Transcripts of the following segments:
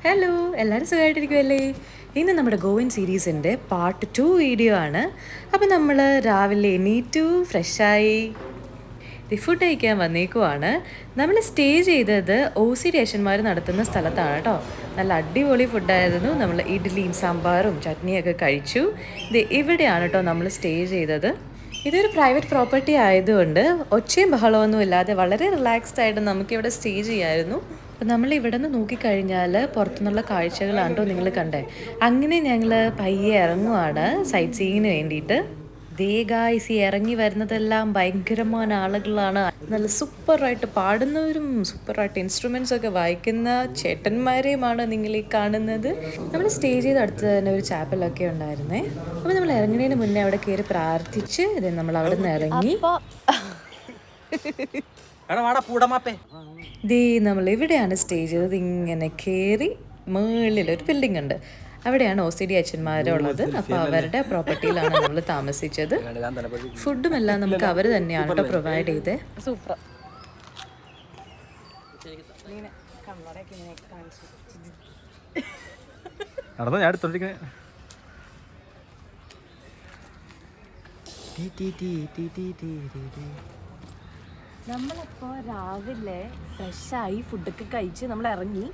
Hello, എല്ലാവരും സുഖമായിട്ടിരിക്കുമല്ലേ? ഇന്ന് നമ്മുടെ ഗോവൻ സീരീസിൻ്റെ പാർട്ട് 2 വീഡിയോ ആണ്. അപ്പോൾ നമ്മൾ രാവിലെ എണീറ്റു ഫ്രഷായി ഫുഡ് കഴിക്കാൻ വന്നേക്കുവാണ്. നമ്മൾ സ്റ്റേ ചെയ്തത് OCD അച്ഛന്മാർ നടത്തുന്ന സ്ഥലത്താണ് കേട്ടോ. നല്ല അടിപൊളി ഫുഡായിരുന്നു. നമ്മൾ ഇഡ്ഡലിയും സാമ്പാറും ചട്നിയൊക്കെ കഴിച്ചു. ഇത് ഇവിടെയാണ് കേട്ടോ നമ്മൾ സ്റ്റേ ചെയ്തത്. ഇതൊരു പ്രൈവറ്റ് പ്രോപ്പർട്ടി ആയതുകൊണ്ട് ഒച്ചയും ബഹളമൊന്നും ഇല്ലാതെ വളരെ റിലാക്സ്ഡ് ആയിട്ട് നമുക്കിവിടെ സ്റ്റേ ചെയ്യാമായിരുന്നു. അപ്പോൾ നമ്മൾ ഇവിടെ നിന്ന് നോക്കിക്കഴിഞ്ഞാൽ പുറത്തുനിന്നുള്ള കാഴ്ചകളാണ് കേട്ടോ നിങ്ങൾ കണ്ടേ. അങ്ങനെ ഞങ്ങൾ പയ്യെ ഇറങ്ങുവാണ് സൈറ്റ് സീയിങ്ങിന് വേണ്ടിയിട്ട്. ദേ ഗായ്സ്, ഈ ഇറങ്ങി വരുന്നതെല്ലാം ഭയങ്കരമായ ആളുകളാണ്. നല്ല സൂപ്പറായിട്ട് പാടുന്നവരും സൂപ്പറായിട്ട് ഇൻസ്ട്രുമെൻറ്റ്സ് ഒക്കെ വായിക്കുന്ന ചേട്ടന്മാരെയുമാണ് നിങ്ങൾ ഈ കാണുന്നത്. നമ്മൾ സ്റ്റേ ചെയ്ത് അടുത്ത് തന്നെ ഒരു ചാപ്പലൊക്കെ ഉണ്ടായിരുന്നേ. അപ്പോൾ നമ്മൾ ഇറങ്ങുന്നതിന് മുന്നേ അവിടെ കയറി പ്രാർത്ഥിച്ച് നമ്മൾ അവിടെ നിന്ന് ഇറങ്ങി. ദേ നമ്മൾ ഇവിടെയാണ് സ്റ്റേ ചെയ്തത്. ഇങ്ങനെ കയറി മുകളിലൊരു ബിൽഡിംഗ് ഉണ്ട്, അവിടെയാണ് OCD അച്ഛന്മാരുള്ളത്. അപ്പോൾ അവരുടെ പ്രോപ്പർട്ടിയിലാണ് നമ്മൾ താമസിച്ചത്. ഫുഡും എല്ലാം നമുക്ക് അവർ തന്നെയാണ് കേട്ടോ പ്രൊവൈഡ് ചെയ്തത്. സൂപ്പർ. നമ്മളപ്പോൾ രാവിലെ ഫ്രഷായി ഫുഡൊക്കെ കഴിച്ച് നമ്മൾ ഇറങ്ങി.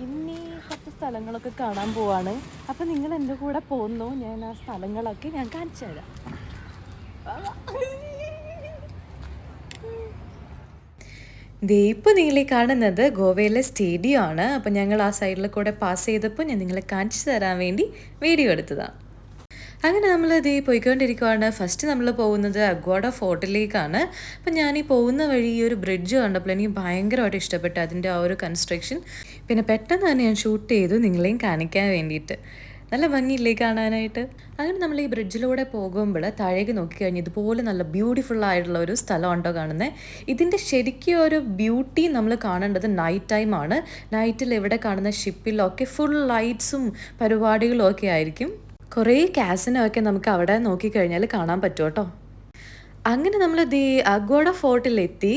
ഇനി കുറച്ച് സ്ഥലങ്ങളൊക്കെ കാണാൻ പോവാണ്. അപ്പം നിങ്ങൾ എൻ്റെ കൂടെ പോകുന്നു. ഞാൻ ആ സ്ഥലങ്ങളൊക്കെ ഞാൻ കാണിച്ചു തരാം. ദേ ഇപ്പോൾ നിങ്ങൾ ഈ കാണുന്നത് ഗോവയിലെ സ്റ്റേഡിയം ആണ്. അപ്പം ഞങ്ങൾ ആ സൈഡിൽ കൂടെ പാസ് ചെയ്തപ്പോൾ ഞാൻ നിങ്ങളെ കാണിച്ചു തരാൻ വേണ്ടി വീഡിയോ എടുത്തതാണ്. അങ്ങനെ നമ്മൾ ഇത് പോയിക്കൊണ്ടിരിക്കുകയാണ്. ഫസ്റ്റ് നമ്മൾ പോകുന്നത് അഗ്വാഡ ഫോർട്ടിലേക്കാണ്. അപ്പം ഞാൻ ഈ പോകുന്ന വഴി ഈ ഒരു ബ്രിഡ്ജ് കണ്ടപ്പോൾ എനിക്ക് ഭയങ്കരമായിട്ട് ഇഷ്ടപ്പെട്ടു അതിൻ്റെ ആ ഒരു കൺസ്ട്രക്ഷൻ. പിന്നെ പെട്ടെന്ന് തന്നെ ഞാൻ ഷൂട്ട് ചെയ്തു നിങ്ങളെയും കാണിക്കാൻ വേണ്ടിയിട്ട്. നല്ല ഭംഗിയില്ലേ കാണാനായിട്ട്. അങ്ങനെ നമ്മൾ ഈ ബ്രിഡ്ജിലൂടെ പോകുമ്പോൾ താഴേക്ക് നോക്കിക്കഴിഞ്ഞാൽ ഇതുപോലെ നല്ല ബ്യൂട്ടിഫുൾ ആയിട്ടുള്ള ഒരു സ്ഥലം ഉണ്ടോ കാണുന്നത്. ഇതിൻ്റെ ശരിക്കും ഒരു ബ്യൂട്ടി നമ്മൾ കാണേണ്ടത് നൈറ്റ് ടൈമാണ്. നൈറ്റിൽ ഇവിടെ കാണുന്ന ഷിപ്പിലൊക്കെ ഫുൾ ലൈറ്റ്സും പരിപാടികളും ഒക്കെ ആയിരിക്കും. കുറേ കാസിനൊക്കെ നമുക്ക് അവിടെ നോക്കിക്കഴിഞ്ഞാൽ കാണാൻ പറ്റും കേട്ടോ. അങ്ങനെ നമ്മൾ ദി അഗ്വാഡ ഫോർട്ടിലെത്തി.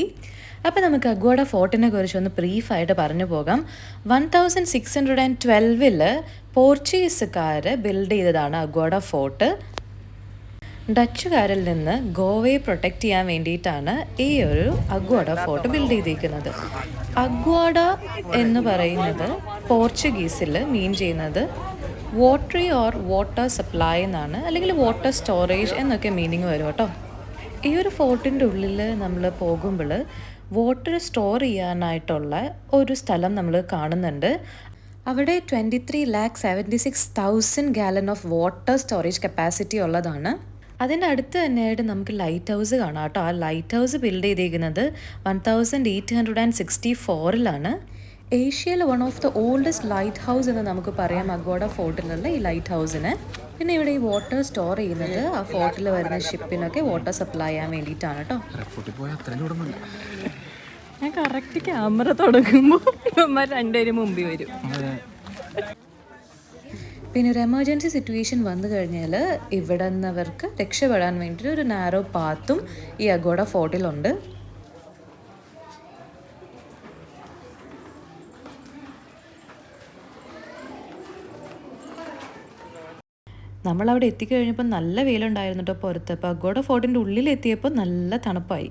അപ്പോൾ നമുക്ക് അഗ്വാഡ ഫോർട്ടിനെ കുറിച്ച് ഒന്ന് ബ്രീഫായിട്ട് പറഞ്ഞു പോകാം. 1612 പോർച്ചുഗീസുകാർ ബിൽഡ് ചെയ്തതാണ് അഗ്വാഡ ഫോർട്ട്. ഡച്ചുകാരിൽ നിന്ന് ഗോവയെ പ്രൊട്ടക്റ്റ് ചെയ്യാൻ വേണ്ടിയിട്ടാണ് ഈ ഒരു അഗ്വാഡ ഫോർട്ട് ബിൽഡ് ചെയ്തിരിക്കുന്നത്. അഗ്വാഡ എന്ന് പറയുന്നത് പോർച്ചുഗീസിൽ മീൻ ചെയ്യുന്നത് വാട്ടറി ഓർ വാട്ടർ സപ്ലൈ എന്നാണ്, അല്ലെങ്കിൽ വാട്ടർ സ്റ്റോറേജ് എന്നൊക്കെ മീനിങ് വരും കേട്ടോ. ഈ ഒരു ഫോർട്ടിൻ്റെ ഉള്ളിൽ നമ്മൾ പോകുമ്പോൾ വാട്ടർ സ്റ്റോർ ചെയ്യാനായിട്ടുള്ള ഒരു സ്ഥലം നമ്മൾ കാണുന്നുണ്ട്. അവിടെ 23,76,000 gallon of water storage capacity ഉള്ളതാണ്. അതിൻ്റെ അടുത്ത് തന്നെയായിട്ട് നമുക്ക് ലൈറ്റ് ഹൗസ് കാണാം കേട്ടോ. ആ ലൈറ്റ് ഹൗസ് ബിൽഡ് ചെയ്തിരിക്കുന്നത് 1864 ഏഷ്യയിലെ one of the oldest light house എന്ന് നമുക്ക് പറയാം അഗ്വാഡ ഫോർട്ടിലുള്ള ഈ ലൈറ്റ് ഹൗസിന്. പിന്നെ ഇവിടെ ഈ വാട്ടർ സ്റ്റോർ ചെയ്യുന്നത് ആ ഫോർട്ടിൽ വരുന്ന ഷിപ്പിനൊക്കെ വാട്ടർ സപ്ലൈ ചെയ്യാൻ വേണ്ടിയിട്ടാണ് കേട്ടോ. ഞാൻ കറക്റ്റ് ക്യാമറ തുടങ്ങുമ്പോൾ ഇവന്മാർ രണ്ടുപേരും മുമ്പിൽ വരും. പിന്നെ ഒരു എമർജൻസി സിറ്റുവേഷൻ വന്നു കഴിഞ്ഞാൽ ഇവിടെ നിന്നവർക്ക് രക്ഷപ്പെടാൻ വേണ്ടിയിട്ട് ഒരു നാരോ പാത്തും ഈ അഗ്വാഡ ഫോർട്ടിലുണ്ട്. നമ്മളവിടെ എത്തിക്കഴിഞ്ഞപ്പോൾ നല്ല വെയിലുണ്ടായിരുന്നു കേട്ടോ പുറത്ത്. അപ്പോൾ അഗ്വാഡ ഫോർട്ടിൻ്റെ ഉള്ളിലെത്തിയപ്പോൾ നല്ല തണുപ്പായി.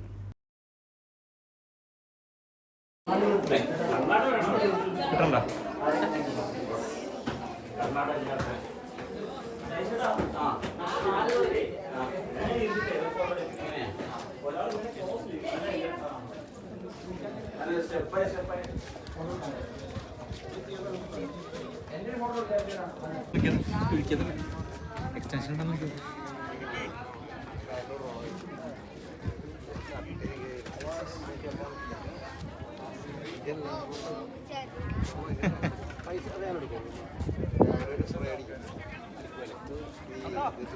എക്സ്റ്റൻഷൻ ഉണ്ടെന്ന്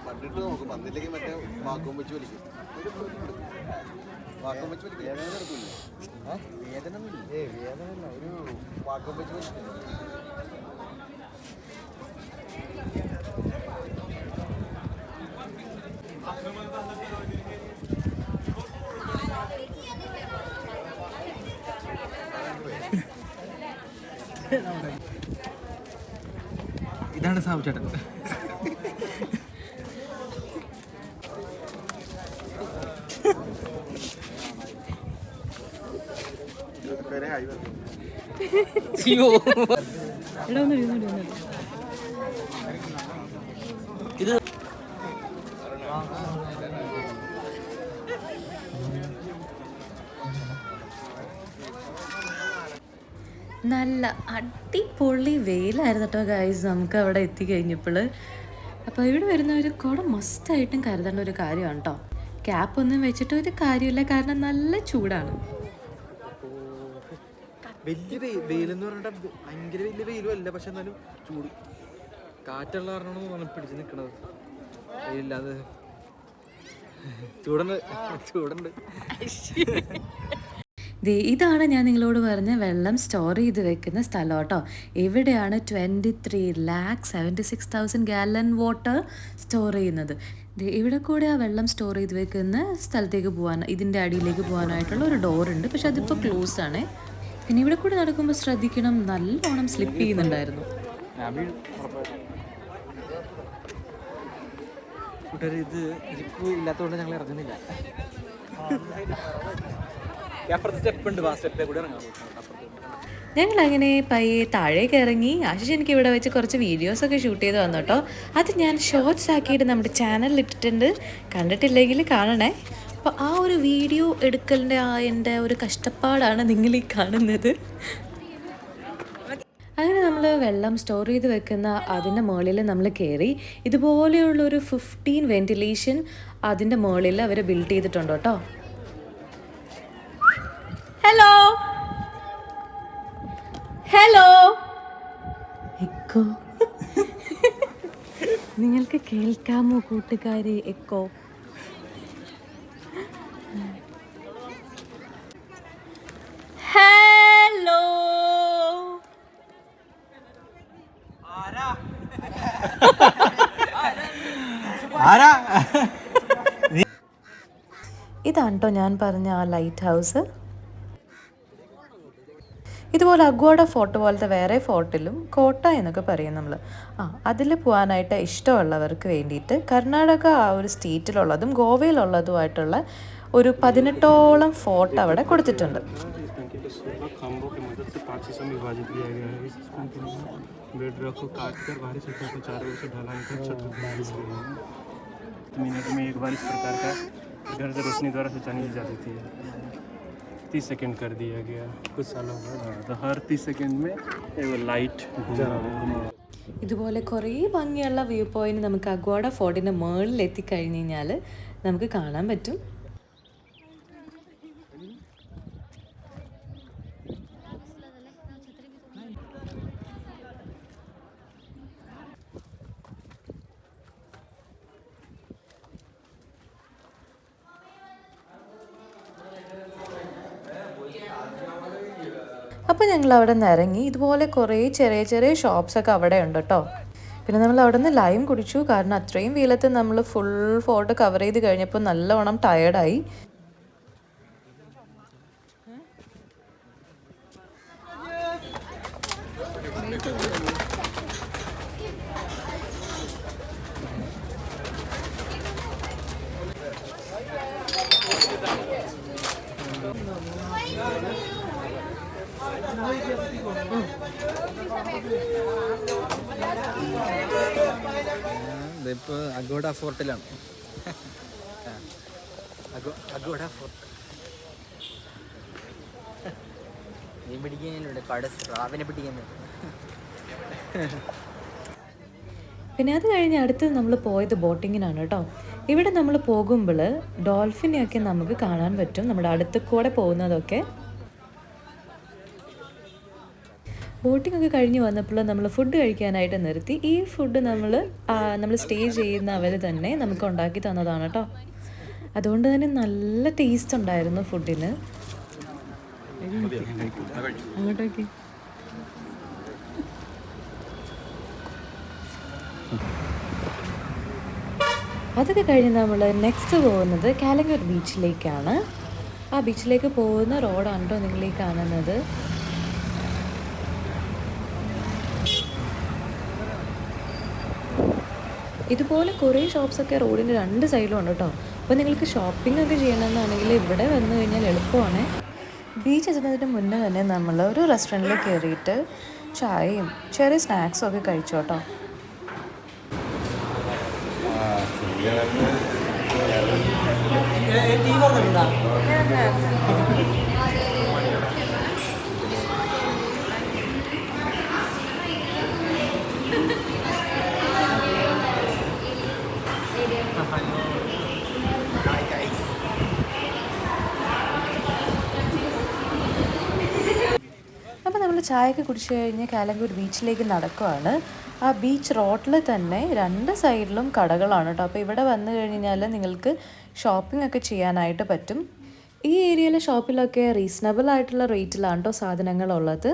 കണ്ടിട്ട് നോക്കും. വന്നില്ലെങ്കിൽ മറ്റേ വാക്കും വെച്ച് വലിക്കും. വാക്കം വെച്ച് വലിക്കും. വേദന എടുക്കില്ല. വേദന വേദനല്ല, ഒരു വാക്കം വെച്ച് വലിക്കും. ഇതാണ് സാബു ചേട്ടൻ. ഇത് നല്ല അടിപൊളി വെയിലായിരുന്നു കേട്ടോ ഗൈസ് നമുക്ക് അവിടെ എത്തിക്കഴിഞ്ഞപ്പോൾ. അപ്പോൾ ഇവിടെ വരുന്നവർ കുട മസ്റ്റായിട്ടും കരുതേണ്ട ഒരു കാര്യമാണ് കേട്ടോ. ക്യാപ്പ് ഒന്നും വെച്ചിട്ട് ഒരു കാര്യമില്ല, കാരണം നല്ല ചൂടാണ്. വലിയ വെയിലെന്ന് പറഞ്ഞാൽ ഭയങ്കര വലിയ വെയിലും അല്ല, പക്ഷെ എന്നാലും ചൂട്. കാറ്റുള്ള കാരണമാണ് നമ്മൾ പിടിച്ച് നിൽക്കണത്. വെയിലില്ലാതെ ചൂടുണ്ട് ചൂടുണ്ട്. ഇതാണ് ഞാൻ നിങ്ങളോട് പറഞ്ഞ വെള്ളം സ്റ്റോർ ചെയ്ത് വെക്കുന്ന സ്ഥലം കേട്ടോ. എവിടെയാണ് 23,76,000 ഗാലൻ വാട്ടർ സ്റ്റോർ ചെയ്യുന്നത്. ഇവിടെ കൂടെ ആ വെള്ളം സ്റ്റോർ ചെയ്ത് വെക്കുന്ന സ്ഥലത്തേക്ക് പോകാൻ, ഇതിൻ്റെ അടിയിലേക്ക് പോകാനായിട്ടുള്ള ഒരു ഡോറുണ്ട്, പക്ഷെ അതിപ്പോൾ ക്ലോസ് ആണ്. പിന്നെ ഇവിടെ കൂടെ നടക്കുമ്പോൾ ശ്രദ്ധിക്കണം, നല്ലോണം സ്ലിപ്പ് ചെയ്യുന്നുണ്ടായിരുന്നു. ഇത് ജിപ്പ് ഇല്ലാത്തതുകൊണ്ട് ഞങ്ങൾ ഇറങ്ങുന്നില്ല. ഞങ്ങൾ അങ്ങനെ പയ്യെ താഴേക്ക് ഇറങ്ങി. ആശിഷ് എനിക്ക് ഇവിടെ വെച്ച് കുറച്ച് വീഡിയോസൊക്കെ ഷൂട്ട് ചെയ്ത് വന്നു കേട്ടോ. അത് ഞാൻ ഷോർട്സ് ആക്കിയിട്ട് നമ്മുടെ ചാനലിൽ ഇട്ടിട്ടുണ്ട്, കണ്ടിട്ടില്ലെങ്കിൽ കാണണേ. അപ്പോൾ ആ ഒരു വീഡിയോ എടുക്കലിൻ്റെ എൻ്റെ ഒരു കഷ്ടപ്പാടാണ് നിങ്ങൾ ഈ കാണുന്നത്. അങ്ങനെ നമ്മൾ വെള്ളം സ്റ്റോർ ചെയ്ത് വെക്കുന്ന അതിൻ്റെ മുകളിൽ നമ്മൾ കയറി. ഇതുപോലെയുള്ളൊരു 15 വെന്റിലേഷൻ അതിൻ്റെ മുകളിൽ അവർ ബിൽഡ് ചെയ്തിട്ടുണ്ട് കേട്ടോ. ഹലോ ഹലോ എക്കോ നിങ്ങൾക്ക് കേൾക്കാമോ കൂട്ടുകാരെ? എക്കോ ഹലോ ഇതാണ് കേട്ടോ ഞാൻ പറഞ്ഞ ആ ലൈറ്റ് ഹൗസ്. ഇതുപോലെ അഗ്വാഡ ഫോർട്ട് പോലത്തെ വേറെ ഫോർട്ടിലും കോട്ട എന്നൊക്കെ പറയും നമ്മൾ. അതിൽ പോകാനായിട്ട് ഇഷ്ടമുള്ളവർക്ക് വേണ്ടിയിട്ട് കർണാടക ആ ഒരു സ്റ്റേറ്റിലുള്ളതും ഗോവയിലുള്ളതുമായിട്ടുള്ള ഒരു 18ഓളം ഫോർട്ട് അവിടെ കൊടുത്തിട്ടുണ്ട്. 30 सेकंड कर दिया गया कुछ सालों बाद. तो हर 30 सेकंड में एक लाइट ഇതുപോലെ കുറേ ഭംഗിയുള്ള വ്യൂ പോയിന്റ് നമുക്ക് അഗ്വാഡ ഫോർട്ടിൻ്റെ മുകളിൽ എത്തിക്കഴിഞ്ഞ് കഴിഞ്ഞാൽ നമുക്ക് കാണാൻ പറ്റും. അപ്പോൾ ഞങ്ങൾ അവിടെ നിന്ന് ഇറങ്ങി. ഇതുപോലെ കുറേ ചെറിയ ചെറിയ ഷോപ്സൊക്കെ അവിടെ ഉണ്ട് കേട്ടോ. പിന്നെ നമ്മൾ അവിടെ നിന്ന് ലൈം കുടിച്ചു, കാരണം അത്രയും വെയിലത്ത് നമ്മൾ ഫുൾ ഫോട്ടോ കവർ ചെയ്ത് കഴിഞ്ഞപ്പോൾ നല്ലവണ്ണം ടയേർഡായി. ഇതിപ്പോൾ അഗോഡ ഫോർട്ടിലാണ്. അഗോഡ ഫോർട്ട് നീ പിടിക്കാനുണ്ട് കട സ്രാവിനെ പിടിക്കുന്നത്. പിന്നെ അത് കഴിഞ്ഞ് അടുത്ത് നമ്മൾ പോയത് ബോട്ടിങ്ങിനാണ് കേട്ടോ. ഇവിടെ നമ്മൾ പോകുമ്പോൾ ഡോൾഫിനെയൊക്കെ നമുക്ക് കാണാൻ പറ്റും, നമ്മുടെ അടുത്ത് കൂടെ പോകുന്നതൊക്കെ. ബോട്ടിംഗ് ഒക്കെ കഴിഞ്ഞ് വന്നപ്പോൾ നമ്മൾ ഫുഡ് കഴിക്കാനായിട്ട് നിർത്തി. ഈ ഫുഡ് നമ്മൾ സ്റ്റേ ചെയ്യുന്ന അവർ തന്നെ നമുക്ക് ഉണ്ടാക്കി തന്നതാണ് കേട്ടോ. അതുകൊണ്ട് തന്നെ നല്ല ടേസ്റ്റ് ഉണ്ടായിരുന്നു ഫുഡിന്. അങ്ങോട്ടേക്ക് അതൊക്കെ കഴിഞ്ഞ് നമ്മൾ നെക്സ്റ്റ് പോകുന്നത് കാലിക്കറ്റ് ബീച്ചിലേക്കാണ്. ആ ബീച്ചിലേക്ക് പോകുന്ന റോഡാണ് കേട്ടോ നിങ്ങൾ ഈ കാണുന്നത്. ഇതുപോലെ കുറേ ഷോപ്സൊക്കെ റോഡിൻ്റെ രണ്ട് സൈഡിലും ഉണ്ട് കേട്ടോ. അപ്പോൾ നിങ്ങൾക്ക് ഷോപ്പിംഗ് ഒക്കെ ചെയ്യണമെന്നാണെങ്കിൽ ഇവിടെ വന്നു കഴിഞ്ഞാൽ എളുപ്പമാണ്. ബീച്ച് എത്തുന്നതിന് മുന്നേ തന്നെ നമ്മൾ ഒരു റെസ്റ്റോറൻറ്റിൽ കയറിയിട്ട് ചായയും ചെറിയ സ്നാക്സും ഒക്കെ കഴിച്ചു കേട്ടോ. അപ്പോൾ നമ്മൾ ചായയൊക്കെ കുടിച്ച് കഴിഞ്ഞ് കാലങ്കൂർ ബീച്ചിലേക്ക് നടക്കുവാണ്. ആ ബീച്ച് റോഡിൽ തന്നെ രണ്ട് സൈഡിലും കടകളാണ് കേട്ടോ. അപ്പോൾ ഇവിടെ വന്നു കഴിഞ്ഞാൽ നിങ്ങൾക്ക് ഷോപ്പിംഗ് ഒക്കെ ചെയ്യാനായിട്ട് പറ്റും. ഈ ഏരിയയിലെ ഷോപ്പിലൊക്കെ റീസണബിൾ ആയിട്ടുള്ള റേറ്റിലാണ് കേട്ടോ സാധനങ്ങളുള്ളത്.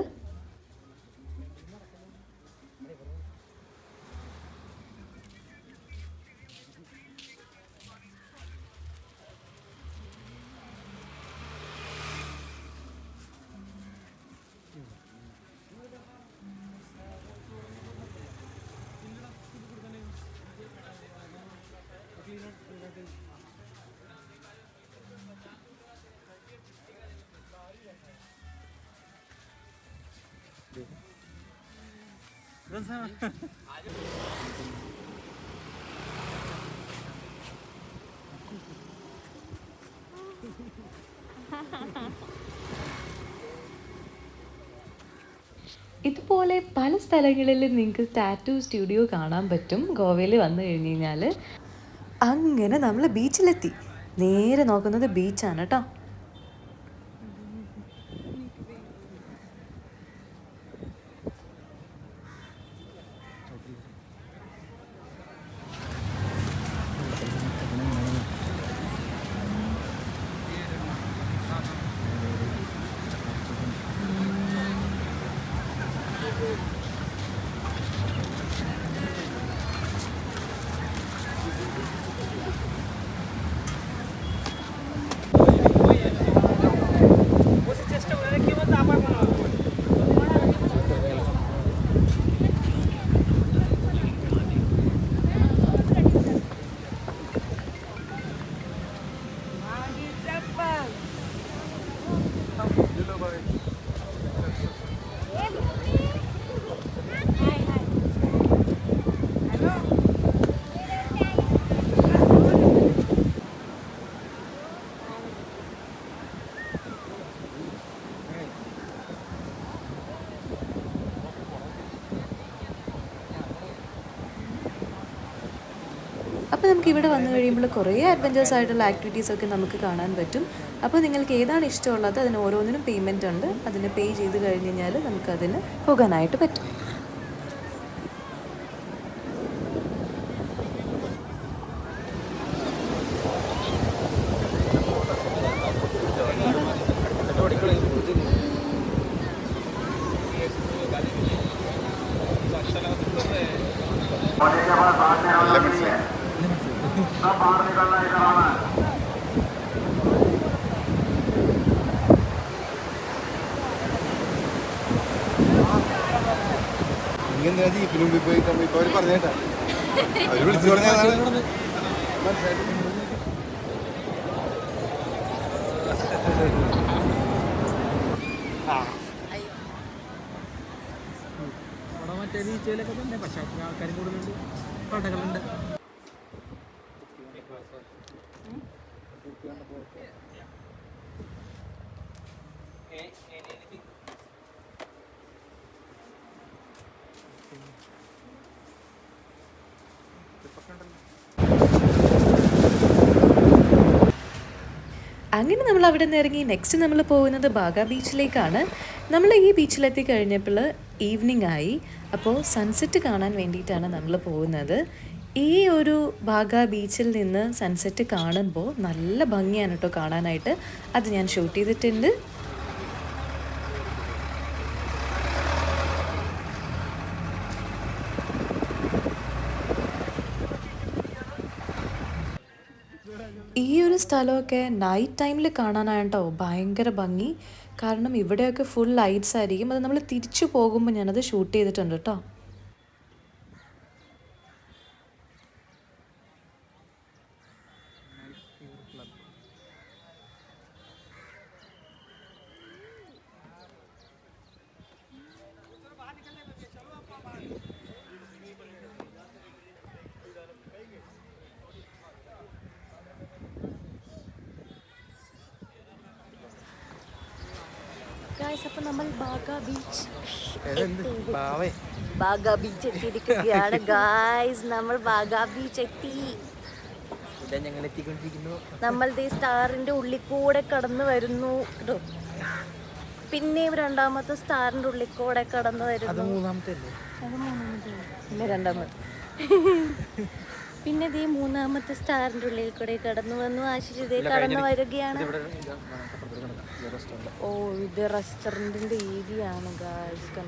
ഇതുപോലെ പല സ്ഥലങ്ങളിൽ നിങ്ങൾക്ക് ടാറ്റു സ്റ്റുഡിയോ കാണാൻ പറ്റും ഗോവയിൽ വന്നു കഴിഞ്ഞ് കഴിഞ്ഞാൽ. അങ്ങനെ നമ്മൾ ബീച്ചിലെത്തി. നേരെ നോക്കുന്നത് ബീച്ചാണ് കേട്ടോ. അപ്പോൾ നമുക്ക് ഇവിടെ വന്നു കഴിയുമ്പോൾ കുറേ അഡ്വഞ്ചേഴ്സ് ആയിട്ടുള്ള ആക്ടിവിറ്റീസൊക്കെ നമുക്ക് കാണാൻ പറ്റും. അപ്പോൾ നിങ്ങൾക്ക് ഏതാണ് ഇഷ്ടമുള്ളത് അതിന് ഓരോന്നിനും പേയ്മെൻ്റ് ഉണ്ട്. അതിന് പേ ചെയ്ത് കഴിഞ്ഞ് കഴിഞ്ഞാൽ നമുക്കതിന് പോകാനായിട്ട് പറ്റും. ജീപ്പിന് മുമ്പിൽ പോയി ഇപ്പൊ അവര് പറഞ്ഞേട്ടാ അവര് വിളിച്ചു പറഞ്ഞതാണ്. മറ്റേ ബീച്ചിലൊക്കെ തന്നെ പക്ഷേ ആൾക്കാരും കൂടുതലുണ്ട്, കടകളുണ്ട്. അങ്ങനെ നമ്മൾ അവിടെ നിന്ന് ഇറങ്ങി നെക്സ്റ്റ് നമ്മൾ പോകുന്നത് ബാഗ ബീച്ചിലേക്കാണ്. നമ്മൾ ഈ ബീച്ചിലെത്തി കഴിഞ്ഞപ്പോൾ ഈവനിങ് ആയി. അപ്പോൾ സൺസെറ്റ് കാണാൻ വേണ്ടിയിട്ടാണ് നമ്മൾ പോകുന്നത്. ഈ ഒരു ബാഗ ബീച്ചിൽ നിന്ന് സൺസെറ്റ് കാണുമ്പോൾ നല്ല ഭംഗിയാണ് കേട്ടോ കാണാനായിട്ട്. അത് ഞാൻ ഷൂട്ട് ചെയ്തിട്ടുണ്ട്. ഈ ഒരു സ്ഥലമൊക്കെ നൈറ്റ് ടൈമിൽ കാണാനായിട്ടോ ഭയങ്കര ഭംഗി. കാരണം ഇവിടെയൊക്കെ ഫുൾ ലൈറ്റ്സ് ആയിരിക്കും. അത് നമ്മൾ തിരിച്ചു പോകുമ്പോൾ ഞാനത് ഷൂട്ട് ചെയ്തിട്ടുണ്ട് കേട്ടോ. ഗായ്സ്, അപ്പോൾ നമ്മൾ ബാഗ ബീച്ച് പാവേ ബാഗ ബീച്ച് എത്തിയിരിക്കുകയാണ് ഗായ്സ്. നമ്മൾ ബാഗ ബീച്ച് എത്തി. ഇതാ ഞങ്ങൾ എത്തിക്കൊണ്ടിരിക്കുന്നു. നമ്മൾ ദേ സ്റ്റാറിന്റെ ഉള്ളിൽ കൂടെ കടന്നു വരുന്നു കേട്ടോ. പിന്നെയും രണ്ടാമത്തെ സ്റ്റാറിന്റെ ഉള്ളിൽ കൂടെ കടന്നു വരുന്നു. മൂന്നാമത്തെ പിന്നെ രണ്ടാമത്തെ പിന്നെ ദേ മൂന്നാമത്തെ സ്റ്റാറിന്റെ ഉള്ളിൽ കൂടെ കടന്നു വന്നു. ആശിച്ചതേ കടന്നു വരികയാണ്. ഓ, ഇത് റെസ്റ്റോറൻറ്റിൻ്റെ ഏരിയയാണ് ഗായ്സ്.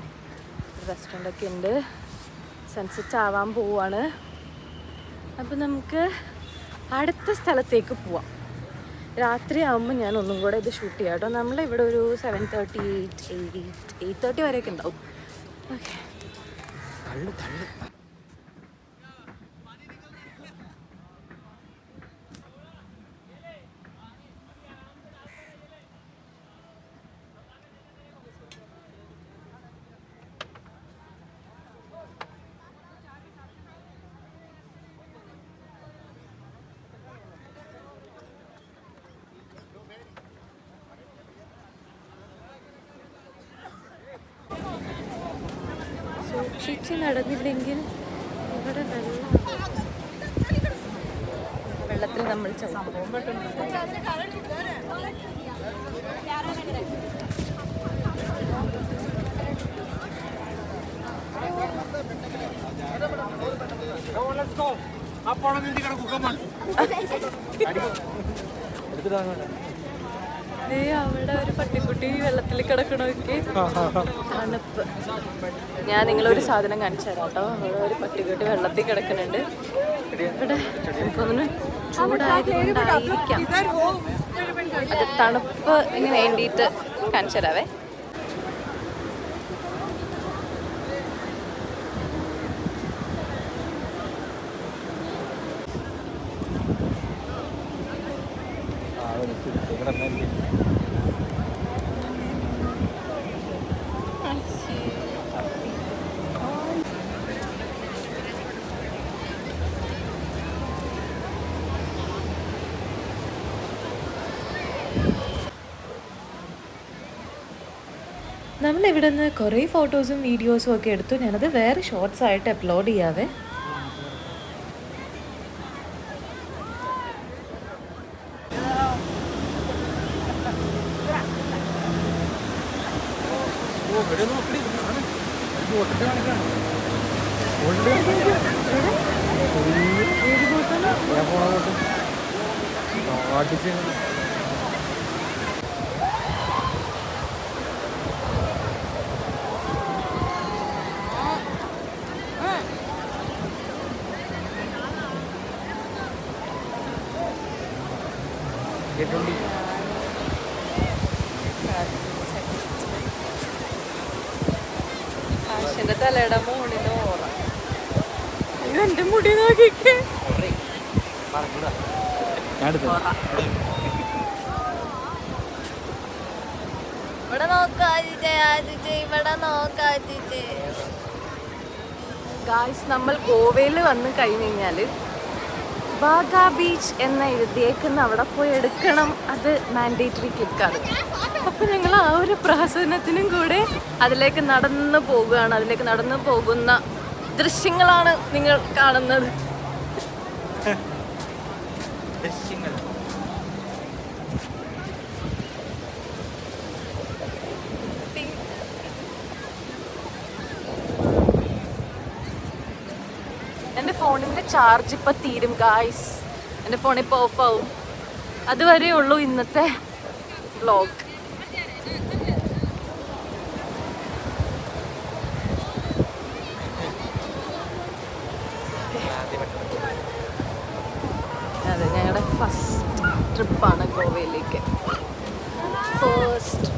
റെസ്റ്റോറൻ്റ് ഒക്കെ ഉണ്ട്. സൺസെറ്റ് ആവാൻ പോവാണ്. അപ്പോൾ നമുക്ക് അടുത്ത സ്ഥലത്തേക്ക് പോവാം. രാത്രി ആകുമ്പോൾ ഞാൻ ഒന്നും കൂടെ ഇത് ഷൂട്ട് ചെയ്യാം കേട്ടോ. നമ്മളിവിടെ ഒരു 7:30, 8:30 വരെയൊക്കെ ഉണ്ടാവും. ഓക്കെ. സൂക്ഷിച്ച് നടന്നില്ലെങ്കിൽ ഇവിടെ വെള്ളത്തിൽ നമ്മൾ ചവിട്ടും. അവിടെ ഒരു പട്ടിക്കുട്ടി വെള്ളത്തിൽ കിടക്കണമൊക്കെ തണുപ്പ്. ഞാൻ നിങ്ങളൊരു സാധനം കാണിച്ചു തരാം കേട്ടോ. അവിടെ ഒരു പട്ടിക്കുട്ടി വെള്ളത്തിൽ കിടക്കുന്നുണ്ട്. ഇവിടെ എനിക്കൊന്ന് ചൂടായതുകൊണ്ടായിരിക്കാം, അത് തണുപ്പിന് വേണ്ടിയിട്ട് കാണിച്ചു തരാവേ. നമ്മളിവിടെ നിന്ന് കുറേ ഫോട്ടോസും വീഡിയോസും ഒക്കെ എടുത്തു. ഞാനത് വേറെ ഷോർട്സ് ആയിട്ട് അപ്ലോഡ് ചെയ്യാവേ. ആശന്റെ തലയുടെ മോളിന് ഓറ. എന്റെ മുടി നോക്കിക്കേ. ഇവിടെ നോക്കാതിച്ചേ, ഇവിടെ നോക്കാതിച്ചേ. ഗായ്സ്, നമ്മൾ ഗോവയിൽ വന്ന് കഴിഞ്ഞ് കഴിഞ്ഞാൽ ബാഗ ബീച്ച് എന്ന് എഴുതിയേക്കുന്ന അവിടെ പോയി എടുക്കണം. അത് മാൻഡേറ്ററി ക്ലിക്കാണ്. അപ്പോൾ ഞങ്ങൾ ആ ഒരു പ്രഹസനത്തിനും കൂടെ അതിലേക്ക് നടന്നു പോകുകയാണ്. അതിലേക്ക് നടന്നു പോകുന്ന ദൃശ്യങ്ങളാണ് നിങ്ങൾ കാണുന്നത്. എൻ്റെ ഫോണിൻ്റെ ചാർജ് ഇപ്പം തീരും ഗായ്സ്. എൻ്റെ ഫോൺ ഇപ്പോൾ ഓഫാവും. അതുവരെ ഉള്ളൂ ഇന്നത്തെ വ്ളോഗ്. അതെ, ഞങ്ങളുടെ ഫസ്റ്റ് ട്രിപ്പാണ് ഗോവയിലേക്ക്. ഫസ്റ്റ്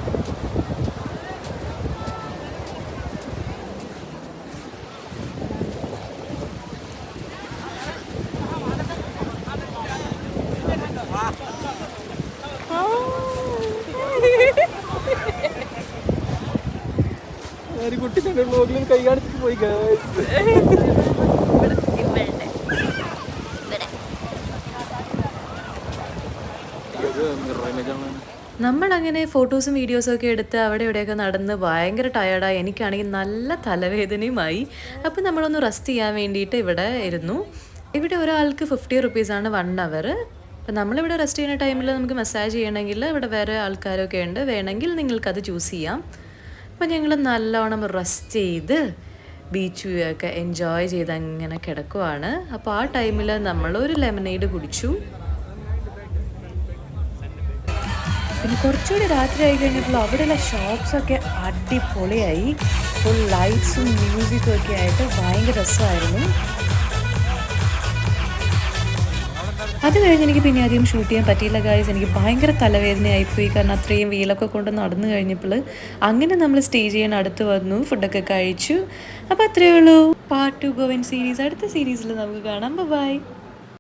കുട്ടി വ്ളോഗിൽ കൈ കാണിച്ചിട്ട് പോയി. നമ്മളങ്ങനെ ഫോട്ടോസും വീഡിയോസും ഒക്കെ എടുത്ത് അവിടെ ഇവിടെയൊക്കെ നടന്ന് ഭയങ്കര ടയേർഡായി. എനിക്കാണെങ്കിൽ നല്ല തലവേദനയുമായി. അപ്പോൾ നമ്മളൊന്ന് റെസ്റ്റ് ചെയ്യാൻ വേണ്ടിയിട്ട് ഇവിടെ ഇരുന്നു. ഇവിടെ ഒരാൾക്ക് 50 റുപ്പീസാണ് 1 അവർ. അപ്പം നമ്മളിവിടെ റെസ്റ്റ് ചെയ്യുന്ന ടൈമിൽ നമുക്ക് മസാജ് ചെയ്യണമെങ്കിൽ ഇവിടെ വേറെ ആൾക്കാരൊക്കെ ഉണ്ട്, വേണമെങ്കിൽ നിങ്ങൾക്കത് ചൂസ് ചെയ്യാം. അപ്പോൾ ഞങ്ങൾ നല്ലോണം റെസ്റ്റ് ചെയ്ത് ബീച്ച് വ്യൂ ഒക്കെ എൻജോയ് ചെയ്ത് അങ്ങനെ കിടക്കുവാണ്. അപ്പോൾ ആ ടൈമിൽ നമ്മളൊരു ലെമണേഡ് കുടിച്ചു. പിന്നെ കുറച്ചുകൂടി രാത്രി ആയി കഴിഞ്ഞപ്പോൾ അവിടെയുള്ള ഷോപ്സൊക്കെ അടിപൊളിയായി. ഫുൾ ലൈറ്റ്സും മ്യൂസിക്കും ഒക്കെ ആയിട്ട് ഭയങ്കര രസമായിരുന്നു. അത് കഴിഞ്ഞ് എനിക്ക് പിന്നെ അധികം ഷൂട്ട് ചെയ്യാൻ പറ്റിയില്ല ഗൈസ്. എനിക്ക് ഭയങ്കര തലവേദനയായിപ്പോയി, കാരണം അത്രയും വെയിലൊക്കെ കൊണ്ട് നടന്നു കഴിഞ്ഞപ്പോൾ. അങ്ങനെ നമ്മൾ സ്റ്റേ ചെയ്യാൻ അടുത്ത് വന്നു, ഫുഡൊക്കെ കഴിച്ചു. അപ്പോൾ അത്രയേ ഉള്ളൂ. പാർട്ട് 2 ഗോവൻ സീരീസ് അടുത്ത സീരീസിൽ നമുക്ക് കാണാം. ബൈ.